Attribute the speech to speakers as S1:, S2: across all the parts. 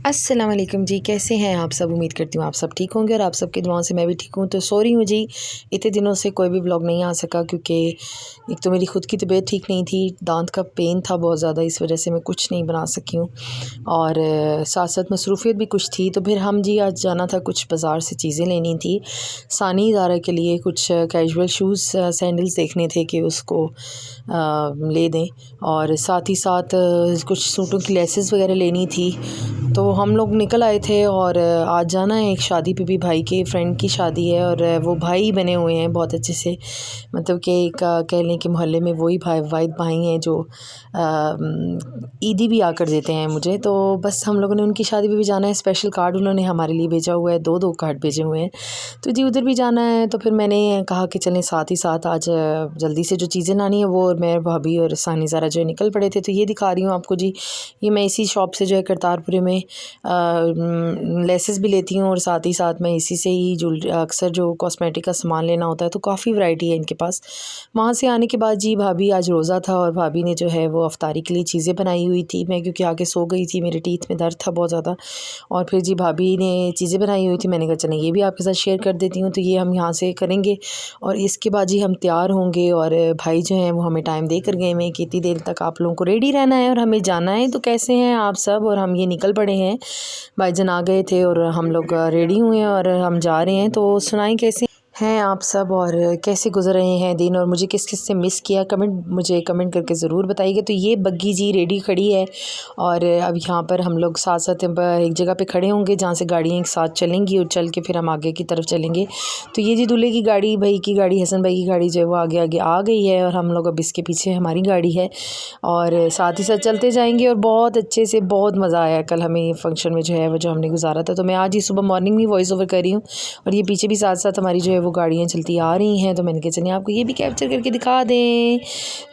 S1: अस्सलाम वालेकुम जी, कैसे हैं आप सब। उम्मीद करती हूँ आप सब ठीक होंगे और आप सबकी दुआओं से मैं भी ठीक हूँ। तो सॉरी हूँ जी, इतने दिनों से कोई भी व्लॉग नहीं आ सका क्योंकि एक तो मेरी ख़ुद की तबीयत ठीक नहीं थी, दांत का पेन था बहुत ज़्यादा, इस वजह से मैं कुछ नहीं बना सकी हूँ और साथ साथ मसरूफ़ियत भी कुछ थी। तो फिर हम जी आज जाना था, कुछ बाज़ार से चीज़ें लेनी थी सानी ज़ारा के लिए, कुछ कैजुअल शूज़ सैंडल्स देखने थे कि उसको ले दें और साथ ही साथ कुछ सूटों की लेसेस वगैरह लेनी थी। तो हम लोग निकल आए थे और आज जाना है एक शादी पे भी, भाई के फ्रेंड की शादी है और वो भाई बने हुए हैं बहुत अच्छे से, मतलब कि एक कह लें कि मोहल्ले में वही भाई वाहिद भाई हैं जो ईदी भी आकर देते हैं मुझे। तो बस हम लोगों ने उनकी शादी पे भी जाना है, स्पेशल कार्ड उन्होंने हमारे लिए भेजा हुआ है, दो कार्ड भेजे हुए हैं। तो जी उधर भी जाना है, तो फिर मैंने कहा कि चलें साथ ही साथ आज जल्दी से जो चीज़ें लानी है वो, और मैं भाभी और सानी ज़ारा जो है निकल पड़े थे। तो ये दिखा रही हूँ आपको जी, ये मैं इसी शॉप से जो है करतारपुरे में लेसेस भी लेती हूँ और साथ ही साथ मैं इसी से ही ज्वेलरी, अक्सर जो कॉस्मेटिक का सामान लेना होता है तो काफ़ी वैरायटी है इनके पास। वहाँ से आने के बाद जी भाभी आज रोज़ा था और भाभी ने जो है वो अफ्तारी के लिए चीज़ें बनाई हुई थी। मैं क्योंकि आगे सो गई थी, मेरे टीथ में दर्द था बहुत ज़्यादा, और फिर जी भाभी ने चीज़ें बनाई हुई थी, मैंने कहा चलें ये भी आपके साथ शेयर कर देती हूँ। तो ये हम यहाँ से करेंगे और इसके बाद जी हम तैयार होंगे और भाई जो हैं वो हमें टाइम दे कर गए हैं कि इतनी देर तक आप लोगों को रेडी रहना है और हमें जाना है। तो कैसे हैं आप सब, और हम ये निकल पड़े हैं, भाईजान आ गए थे और हम लोग रेडी हुए हैं और हम जा रहे हैं। तो सुनाएं कैसे हैं आप सब और कैसे गुजर रहे हैं दिन, और मुझे किस किस से मिस किया, मुझे कमेंट करके ज़रूर बताइएगा। तो ये बग्गी जी रेडी खड़ी है और अब यहाँ पर हम लोग साथ साथ एक जगह पे खड़े होंगे जहाँ से गाड़ियाँ एक साथ चलेंगी और चल के फिर हम आगे की तरफ चलेंगे। तो ये जी दूल्हे की गाड़ी, भाई की गाड़ी, हसन भाई की गाड़ी जो है वो आगे आगे आ गई है और हम लोग अब इसके पीछे हमारी गाड़ी है और साथ ही साथ चलते जाएंगे। और बहुत अच्छे से बहुत मज़ा आया कल हमें फंक्शन में जो है वो जो हमने गुजारा था। तो मैं आज ही सुबह मॉर्निंग में वॉइस ओवर कर रही हूँ और ये पीछे भी साथ साथ हमारी जो है वो गाड़ियाँ चलती आ रही हैं। तो मैंने कहा चलिए आपको ये भी कैप्चर करके दिखा दें।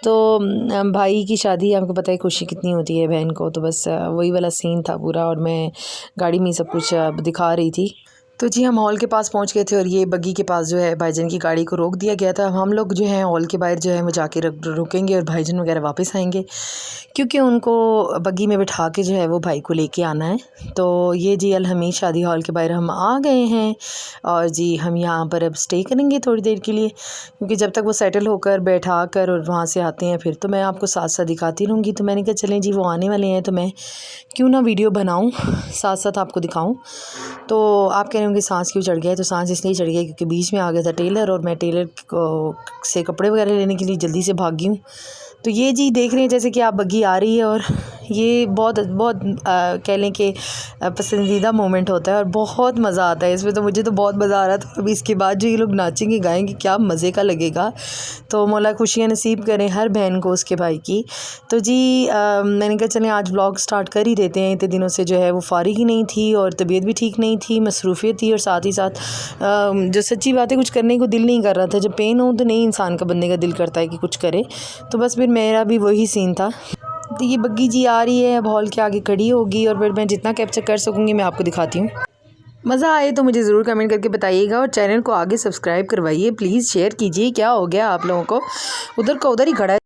S1: तो भाई की शादी, आपको पता है खुशी कितनी होती है बहन को, तो बस वही वाला सीन था पूरा और मैं गाड़ी में सब कुछ दिखा रही थी। तो जी हम हॉल के पास पहुंच गए थे और ये बग्गी के पास जो है भाईजान की गाड़ी को रोक दिया गया था। हम लोग जो है हॉल के बाहर जो है वो जाके रुकेंगे और भाईजान वगैरह वापस आएंगे क्योंकि उनको बग्गी में बिठा के जो है वो भाई को लेके आना है। तो ये जी अलहमीद शादी हॉल के बाहर हम आ गए हैं और जी हम यहाँ पर अब स्टे करेंगे थोड़ी देर के लिए, क्योंकि जब तक वो सेटल होकर बैठा कर और वहाँ से आते हैं फिर तो मैं आपको साथ साथ दिखाती रहूँगी। तो मैंने कहा चलें जी वो आने वाले हैं तो मैं क्यों ना वीडियो बनाऊँ, साथ साथ आपको दिखाऊँ। तो आप कह रहे होंगे सांस क्यों चढ़ गया है, तो सांस इसलिए चढ़ गया क्योंकि बीच में आ गया था टेलर और मैं टेलर से कपड़े वगैरह लेने के लिए जल्दी से भागी हूँ। तो ये जी देख रहे हैं जैसे कि आप बग्गी आ रही है और ये बहुत बहुत कह लें कि पसंदीदा मोमेंट होता है और बहुत मज़ा आता है इसमें। तो मुझे तो बहुत मज़ा आ रहा था। अभी इसके बाद जो ये लोग नाचेंगे गाएंगे क्या मज़े का लगेगा। तो मौला खुशियाँ नसीब करें हर बहन को उसके भाई की। तो जी मैंने कहा चलें आज व्लॉग स्टार्ट कर ही देते हैं। इतने दिनों से जो है वो फारिग ही नहीं थी और तबीयत भी ठीक नहीं थी, मसरूफ़ियत थी और साथ ही साथ जो सच्ची बातें कुछ करने को दिल नहीं कर रहा था। जब पेन हो तो नहीं इंसान का, बंदे का दिल करता है कि कुछ करे। तो बस फिर मेरा भी वही सीन था। तो ये बग्गी जी आ रही है, अब हॉल के आगे खड़ी होगी और फिर मैं जितना कैप्चर कर सकूँगी मैं आपको दिखाती हूँ। मज़ा आए तो मुझे ज़रूर कमेंट करके बताइएगा और चैनल को आगे सब्सक्राइब करवाइए प्लीज़, शेयर कीजिए। क्या हो गया आप लोगों को, उधर का उधर ही खड़ा है।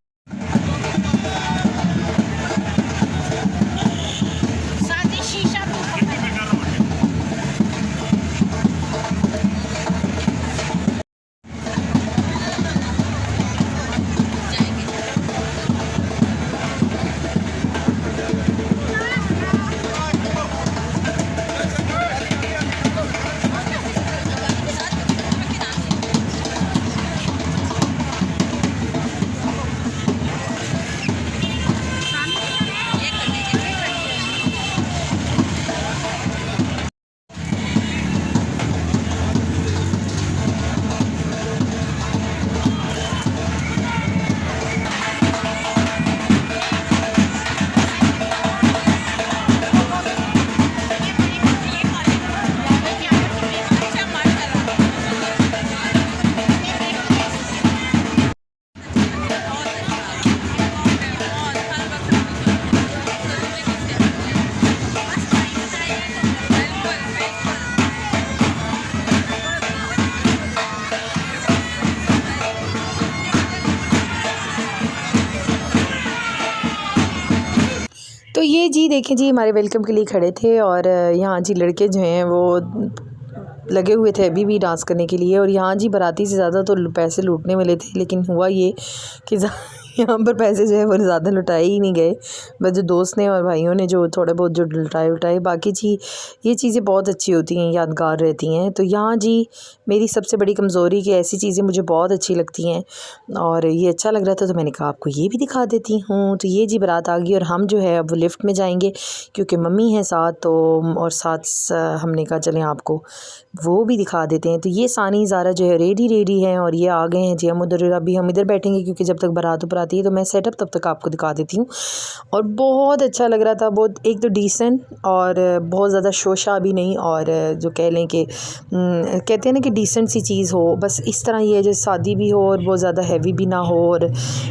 S1: ये जी देखें जी हमारे वेलकम के लिए खड़े थे और यहाँ जी लड़के जो हैं वो लगे हुए थे अभी भी डांस करने के लिए। और यहाँ जी बाराती से ज़्यादा तो पैसे लूटने वाले थे, लेकिन हुआ ये कि यहाँ पर पैसे जो है वो ज़्यादा लुटाए ही नहीं गए। बस जो दोस्त ने और भाइयों ने जो थोड़े बहुत जो लुटाए बाकी जी ये चीज़ें बहुत अच्छी होती हैं, यादगार रहती हैं। तो यहाँ जी मेरी सबसे बड़ी कमज़ोरी कि ऐसी चीज़ें मुझे बहुत अच्छी लगती हैं और ये अच्छा लग रहा था तो मैंने कहा आपको ये भी दिखा देती हूँ। तो ये जी बारात आ गई और हम जो है अब लिफ्ट में जाएंगे क्योंकि मम्मी है साथ, तो और साथ हमने कहा चलें आपको वो भी दिखा देते हैं। तो ये सानी ज़ारा जो है रेडी हैं और ये आ गए हैं जी। हम उधर अभी हम इधर बैठेंगे क्योंकि जब तक बारात ऊपर आती है तो मैं सेटअप तब तक आपको दिखा देती हूँ। और बहुत अच्छा लग रहा था, बहुत एक तो डिसेंट और बहुत ज़्यादा शोशा भी नहीं, और जो कह लें कि कहते हैं ना कि डिसेंट सी चीज़ हो, बस इस तरह ये जैसे शादी भी हो और बहुत ज़्यादा हैवी भी ना हो और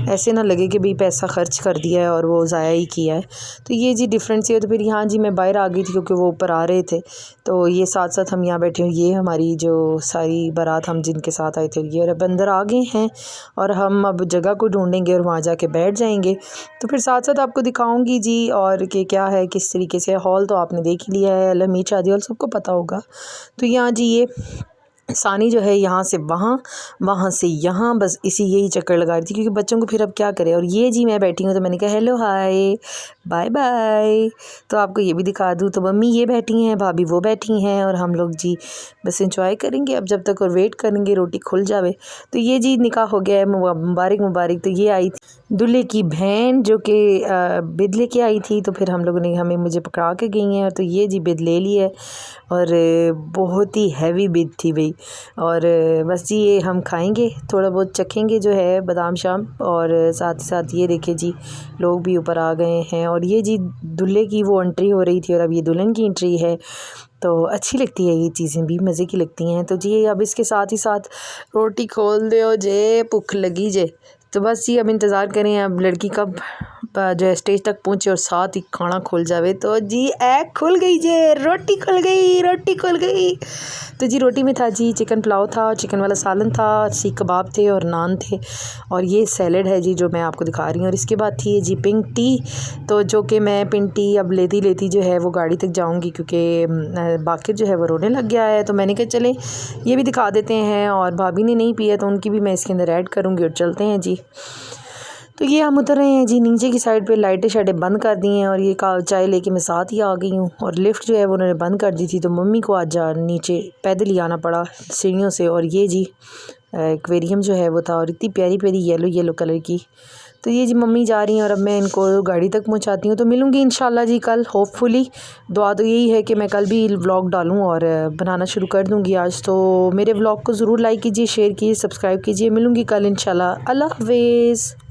S1: ऐसे ना लगे कि भाई पैसा खर्च कर दिया है और वो ज़ाया ही किया है। तो ये जी डिफरेंट सी है। तो फिर यहाँ जी मैं बाहर आ गई थी क्योंकि वो ऊपर आ रहे थे, तो ये साथ साथ हम यहाँ बैठे हुए, ये हमारी जो सारी बारात हम जिनके साथ आए थे ये और अब अंदर आ गए हैं और हम अब जगह को ढूंढेंगे और वहाँ जाके बैठ जाएंगे। तो फिर साथ साथ आपको दिखाऊंगी जी और कि क्या है किस तरीके से। हॉल तो आपने देख ही लिया है, अलमीर शादी हॉल सबको पता होगा। तो यहाँ जी ये सानी जो है यहाँ से वहाँ, वहाँ से यहाँ, बस इसी यही चक्कर लगा रही थी क्योंकि बच्चों को फिर अब क्या करें। और ये जी मैं बैठी हूँ तो मैंने कहा हेलो हाय बाय बाय, तो आपको ये भी दिखा दूँ। तो मम्मी ये बैठी हैं, भाभी वो बैठी हैं और हम लोग जी बस इंजॉय करेंगे अब जब तक और वेट करेंगे रोटी खुल जावे। तो ये जी निकाह हो गया है, मुबारक मुबारक। तो ये आई थी दूल्हे की बहन जो कि बिद लेके आई थी, तो फिर हम लोगों ने मुझे पकड़ा के गई हैं। तो ये जी बिद ले ली है और बहुत ही हैवी बिद थी भाई। और बस जी ये हम खाएंगे, थोड़ा बहुत चखेंगे जो है बादाम शाम, और साथ ही साथ ये देखिए जी लोग भी ऊपर आ गए हैं। और ये जी दूल्हे की वो एंट्री हो रही थी और अब ये दुल्हन की एंट्री है। तो अच्छी लगती है, ये चीज़ें भी मज़े की लगती हैं। तो जी अब इसके साथ ही साथ रोटी खोल दो जे, भुख लगी जे। तो बस जी अब इंतज़ार करें अब लड़की कब जो है स्टेज तक पहुँचे और साथ ही खाना खुल जावे। तो जी ऐग खुल गई जे, रोटी खुल गई, रोटी खुल गई। तो जी रोटी में था जी चिकन पुलाव था, चिकन वाला सालन था, सीख कबाब थे और नान थे, और ये सैलड है जी जो मैं आपको दिखा रही हूँ। और इसके बाद थी जी पिंक टी, तो जो कि मैं पिंक टी अब लेती लेती जो है वो गाड़ी तक जाऊँगी क्योंकि बाकिर जो है वो रोने लग गया है। तो मैंने कहा चलें ये भी दिखा देते हैं, और भाभी ने नहीं पिया तो उनकी भी मैं इसके अंदर ऐड करूँगी और चलते हैं जी। तो ये हम उतर रहे हैं जी नीचे की साइड पे, लाइटें शाइटें बंद कर दी हैं और ये चाय लेके मैं साथ ही आ गई हूँ। और लिफ्ट जो है वो उन्होंने बंद कर दी थी तो मम्मी को आज नीचे पैदल ही आना पड़ा सीढ़ियों से। और ये जी एक्वेरियम जो है वो था और इतनी प्यारी प्यारी येलो कलर की। तो ये जी मम्मी जा रही हैं और अब मैं इनको गाड़ी तक पहुंचाती हूँ। तो मिलूँगी इंशाल्लाह जी कल, होपफुली। दुआ तो यही है कि मैं कल भी व्लॉग डालूँ और बनाना शुरू कर दूँगी आज। तो मेरे व्लॉग को ज़रूर लाइक कीजिए, शेयर कीजिए, सब्सक्राइब कीजिए। मिलूँगी कल इंशाल्लाह। अल्लाह हाफ़िज़।